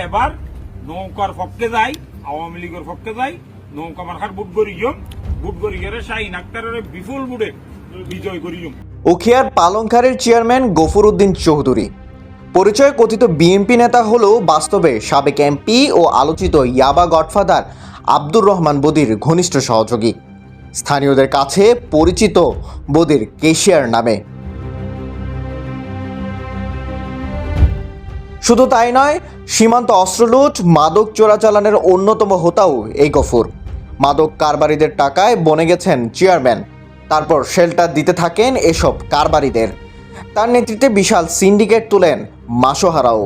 এবার নৌকার পক্ষে যাই, আওয়ামী লীগের পক্ষে যাই, নৌকা মার্কার বুট করি গেলে শাহিন আক্তারের বিপুল বুটে বিজয় করিম। উখিয়ার পালংখারের চেয়ারম্যান গফুর উদ্দিন চৌধুরী পরিচয় কথিত বিএনপি নেতা হলেও বাস্তবে সাবেক এমপি ও আলোচিত ইয়াবা গডফাদার আব্দুর রহমান বদির ঘনিষ্ঠ সহযোগী। স্থানীয়দের কাছে পরিচিত বদির কেশিয়ার নামে। শুধু তাই নয়, সীমান্ত অস্ত্রলুট, মাদক চোরাচালানের অন্যতম হোতাও এই গফুর। মাদক কারবারিদের টাকায় বনে গেছেন চেয়ারম্যান, তারপর শেল্টার দিতে থাকেন এসব কারবারিদের। তার নেতৃত্বে বিশাল সিন্ডিকেট তোলেন মাসোহারাও।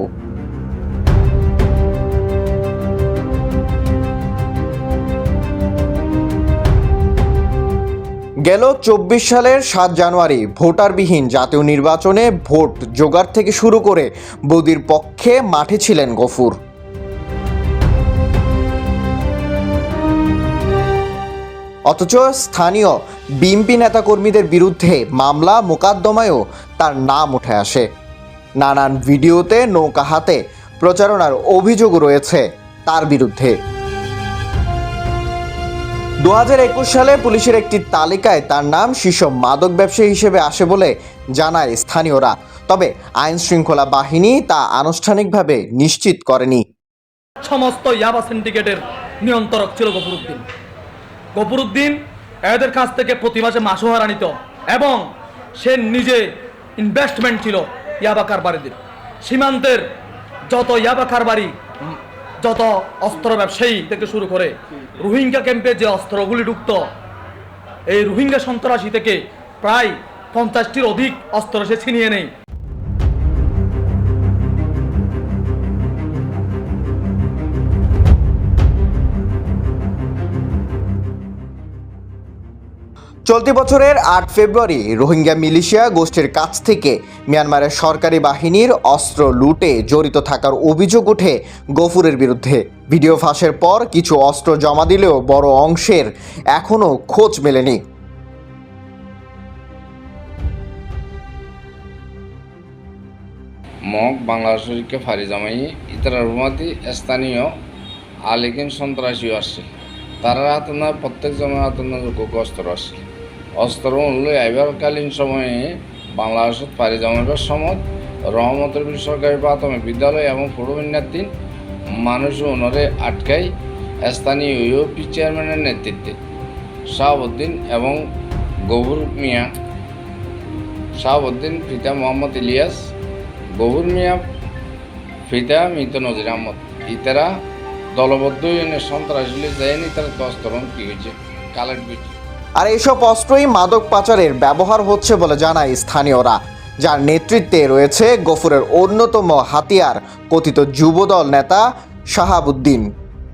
গেল ২৪ সালের ৭ জানুয়ারি ভোটারবিহীন জাতীয় নির্বাচনে ভোট জোগাড় থেকে শুরু করে বদির পক্ষে মাঠে ছিলেন গফুর। অথচ স্থানীয় বিএনপি নেতাকর্মীদের বিরুদ্ধে মামলা মোকদ্দমায়ও তার নাম উঠে আসে। নানান ভিডিওতে নৌকা হাতে প্রচারণার অভিযোগ রয়েছে তার বিরুদ্ধে। ২০২১ সালে পুলিশের একটি তালিকায় তার নাম শীর্ষ মাদক ব্যবসায়ী হিসেবে আসে বলে জানায় স্থানীয়রা। তবে আইন শৃঙ্খলা বাহিনী তা আনুষ্ঠানিকভাবে নিশ্চিত করেনি। সমস্ত ইয়াবা সিন্ডিকেটের নিয়ন্ত্রক ছিল গফুর উদ্দিন এদের কাছ থেকে প্রতি মাসে মাসোহারা নিত এবং সে নিজে ইনভেস্টমেন্ট ছিল ইয়াবা কারবারিদের। সীমান্তের যত ইয়াবা কারবারি, যত অস্ত্র ব্যবসায়ী থেকে শুরু করে রোহিঙ্গা ক্যাম্পে যে অস্ত্রগুলি ঢুকত, এই রোহিঙ্গা সন্ত্রাসী থেকে প্রায় 50টির অধিক অস্ত্র সে ছিনিয়ে নেয়। চলতি বছরের ৮ ফেব্রুয়ারি রোহিঙ্গা মিলিশিয়া গোষ্ঠীর কাছ থেকে মিয়ানমারের সরকারি বাহিনীর অস্ত্র লুটে জড়িত থাকার অভিযোগ ওঠে গফুরের বিরুদ্ধে। ভিডিও ফাঁসের পর কিছু অস্ত্র জমা দিলেও বড় অংশের এখনও খোঁজ মেলেনি। মগ বাংলাদেশকে ফাঁড়ি জামাই ইতারার রুমাতি স্থানীয় আলিকিন সন্ত্রাসীও আসছে। তারা হাতে না প্রত্যেক জনের হাতে না যোগ্য অস্ত্র আসছে। অস্ত্র মূল্য আইবারকালীন সময়ে বাংলাদেশত ফাঁড়ি জমাইবার সময় রহমতের সরকারি প্রাথমিক বিদ্যালয় এবং পূর্ববিন্যাতীন মানুষ ওনরে আটকাই স্থানীয় ইউপি চেয়ারম্যানের নেতৃত্বে শাহাবুদ্দিন এবং গফুর মিয়া, শাহাবুদ্দিন পিতা মোহাম্মদ ইলিয়াস, গফুর মিয়া পিতা মৃত নজির আহমদ। ইতারা দলবদ্ধ সন্ত্রাসী যায়নি, তারা তস্তরণ কি হয়েছে কালেক্ট করছে। আর এসব অস্ত্রই মাদক পাচারের ব্যবহার হচ্ছে বলে জানায় স্থানীয়রা, যার নেতৃত্বে রয়েছে গফুরের অন্যতম হাতিয়ার কথিত যুবদল নেতা শাহাবুদ্দিন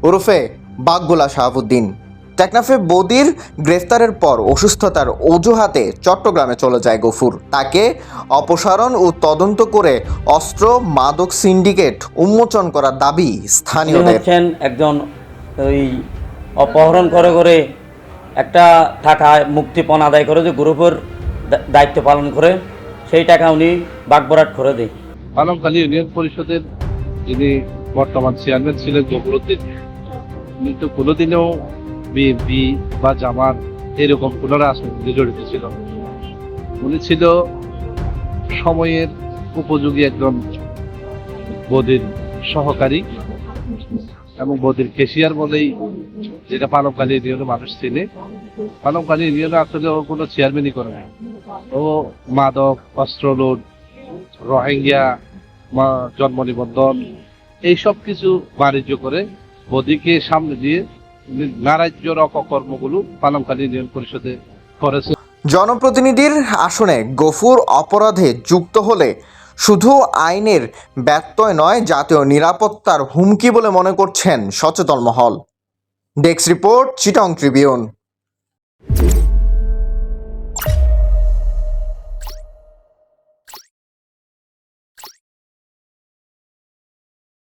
ওরফে বাগগোলা শাহাবুদ্দিন। টেকনাফে বদির গ্রেফতারের পর অসুস্থতার অজুহাতে চট্টগ্রামে চলে যায় গফুর। তাকে অপসারণ ও তদন্ত করে অস্ত্র মাদক সিন্ডিকেট উন্মোচন করার দাবি স্থানীয়দের। একজন ওই অপহরণ করে একটা টাকা মুক্তিপণ আদায় করে যে গ্রুপের দায়িত্ব পালন করে, সেই টাকা উনি বাগবরাট করে দেয়। পালংখালী ইউনিয়ন পরিষদের যিনি বর্তমান চেয়ারম্যান ছিলেন গফুর উদ্দিন, উনি তো কোনোদিনও বিএনপি বা জামাত এরকম কোনো রাজনীতিতে জড়িত ছিল। উনি ছিল সময়ের উপযোগী একজন বদির সহকারী এবং বদির কেশিয়ার বলেই যেটা পালংখালী ইউনিয়নের মানুষ চিনে। পালংখালী ইউনিয়নে আসলে ও কোনো চেয়ারম্যানই করে না। ও মাদক, অস্ত্রলোড, রোহিঙ্গা জন্ম নিবন্ধন এইসব কিছু বাণিজ্য করে বদিকে সামনে দিয়ে নারাজ্যর অপকর্মগুলো পালংখালী ইউনিয়ন পরিষদে করেছে। জনপ্রতিনিধির আসনে গফুর অপরাধে যুক্ত হলে শুধু আইনের ব্যত্যয় নয়, জাতীয় নিরাপত্তার হুমকি বলে মনে করছেন সচেতন মহল। Desk report, Chittagong Tribune.